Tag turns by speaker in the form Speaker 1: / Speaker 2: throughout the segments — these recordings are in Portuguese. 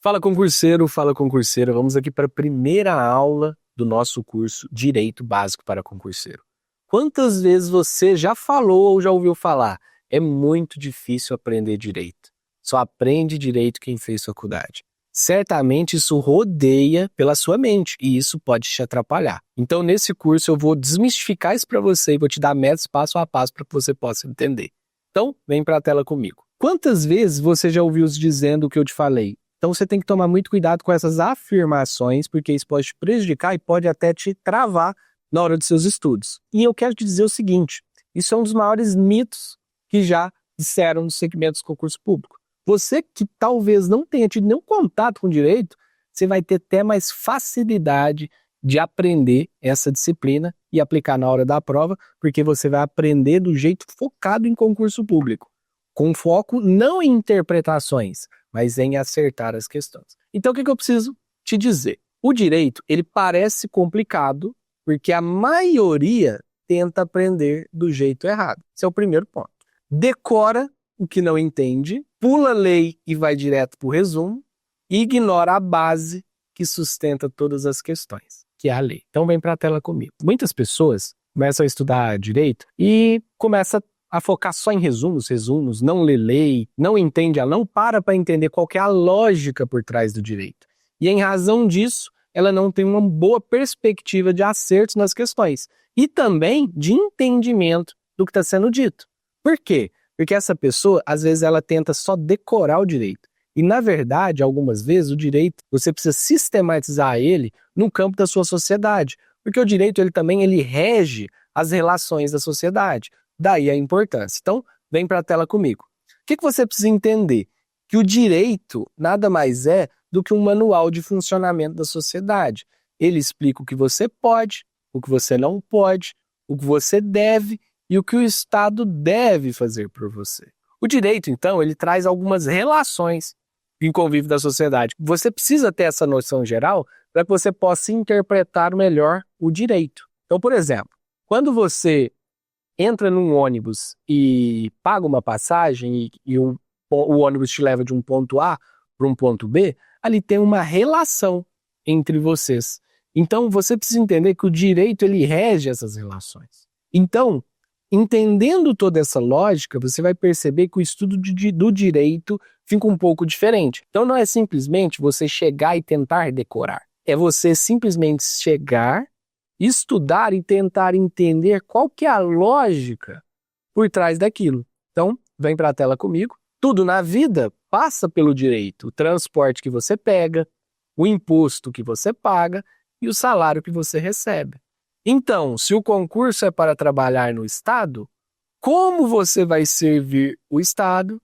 Speaker 1: Fala concurseiro, vamos aqui para a primeira aula do nosso curso Direito Básico para Concurseiro. Quantas vezes você já falou ou já ouviu falar? É muito difícil aprender direito. Só aprende direito quem fez faculdade. Certamente isso rodeia pela sua mente e isso pode te atrapalhar. Então nesse curso eu vou desmistificar isso para você e vou te dar métodos passo a passo para que você possa entender. Então vem para a tela comigo. Quantas vezes você já ouviu dizendo o que eu te falei? Então você tem que tomar muito cuidado com essas afirmações, porque isso pode te prejudicar e pode até te travar na hora dos seus estudos. E eu quero te dizer o seguinte, isso é um dos maiores mitos que já disseram nos segmentos do concurso público. Você que talvez não tenha tido nenhum contato com direito, você vai ter até mais facilidade de aprender essa disciplina e aplicar na hora da prova, porque você vai aprender do jeito focado em concurso público, com foco não em interpretações, mas em acertar as questões. Então o que eu preciso te dizer? O direito, ele parece complicado, porque a maioria tenta aprender do jeito errado. Esse é o primeiro ponto. Decora o que não entende, pula a lei e vai direto para o resumo, e ignora a base que sustenta todas as questões, que é a lei. Então vem para a tela comigo. Muitas pessoas começam a estudar direito e começam a focar só em resumos, não lê lei, não entende, ela não para entender qual que é a lógica por trás do direito. E em razão disso, ela não tem uma boa perspectiva de acertos nas questões e também de entendimento do que está sendo dito. Por quê? Porque essa pessoa, às vezes, ela tenta só decorar o direito. E, na verdade, algumas vezes, o direito, você precisa sistematizar ele no campo da sua sociedade. Porque o direito, ele rege as relações da sociedade. Daí a importância. Então, vem para a tela comigo. O que você precisa entender? Que o direito nada mais é do que um manual de funcionamento da sociedade. Ele explica o que você pode, o que você não pode, o que você deve e o que o Estado deve fazer por você. O direito, então, ele traz algumas relações em convívio da sociedade. Você precisa ter essa noção geral para que você possa interpretar melhor o direito. Então, por exemplo, quando você entra num ônibus e paga uma passagem e o ônibus te leva de um ponto A para um ponto B, ali tem uma relação entre vocês. Então, você precisa entender que o direito, ele rege essas relações. Então, entendendo toda essa lógica, você vai perceber que o estudo do direito fica um pouco diferente. Então, não é simplesmente você chegar e tentar decorar. É você simplesmente chegar, estudar e tentar entender qual que é a lógica por trás daquilo. Então, vem para a tela comigo. Tudo na vida passa pelo direito. O transporte que você pega, o imposto que você paga e o salário que você recebe. Então, se o concurso é para trabalhar no Estado, como você vai servir o Estado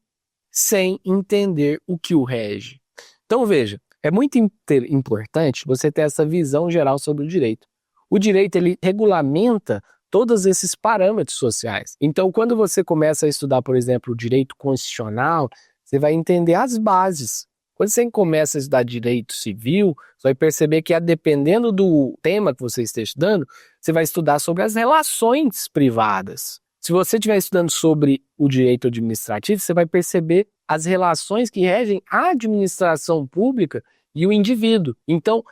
Speaker 1: sem entender o que o rege? Então, veja, é muito importante você ter essa visão geral sobre o direito. O direito, ele regulamenta todos esses parâmetros sociais. Então, quando você começa a estudar, por exemplo, o direito constitucional, você vai entender as bases. Quando você começa a estudar direito civil, você vai perceber que, dependendo do tema que você esteja estudando, você vai estudar sobre as relações privadas. Se você estiver estudando sobre o direito administrativo, você vai perceber as relações que regem a administração pública e o indivíduo. Então,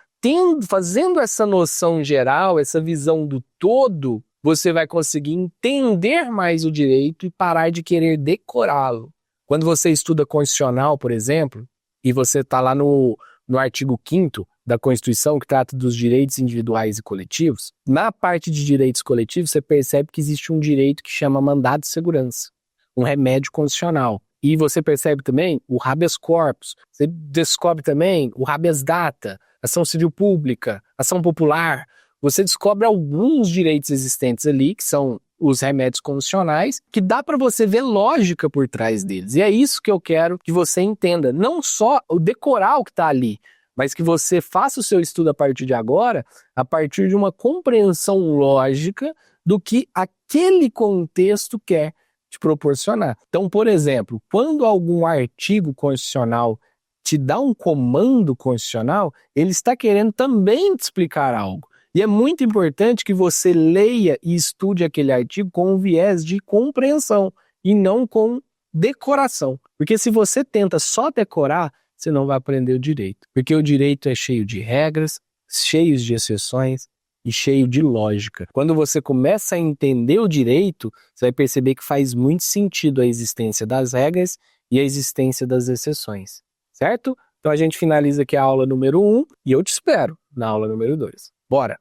Speaker 1: fazendo essa noção geral, essa visão do todo, você vai conseguir entender mais o direito e parar de querer decorá-lo. Quando você estuda constitucional, por exemplo, e você está lá no artigo 5º da Constituição, que trata dos direitos individuais e coletivos, na parte de direitos coletivos, você percebe que existe um direito que chama mandado de segurança, um remédio constitucional. E você percebe também o habeas corpus, você descobre também o habeas data, ação civil pública, ação popular. Você descobre alguns direitos existentes ali, que são os remédios constitucionais, que dá para você ver lógica por trás deles. E é isso que eu quero que você entenda. Não só o decorar o que está ali, mas que você faça o seu estudo a partir de agora, a partir de uma compreensão lógica do que aquele contexto quer te proporcionar. Então, por exemplo, quando algum artigo constitucional te dá um comando constitucional, ele está querendo também te explicar algo. E é muito importante que você leia e estude aquele artigo com um viés de compreensão e não com decoração. Porque se você tenta só decorar, você você não vai aprender o direito. Porque o direito é cheio de regras, cheio de exceções e cheio de lógica. Quando você começa a entender o direito, você vai perceber que faz muito sentido a existência das regras e a existência das exceções, certo? Então a gente finaliza aqui a aula número 1 e eu te espero na aula número 2. Bora!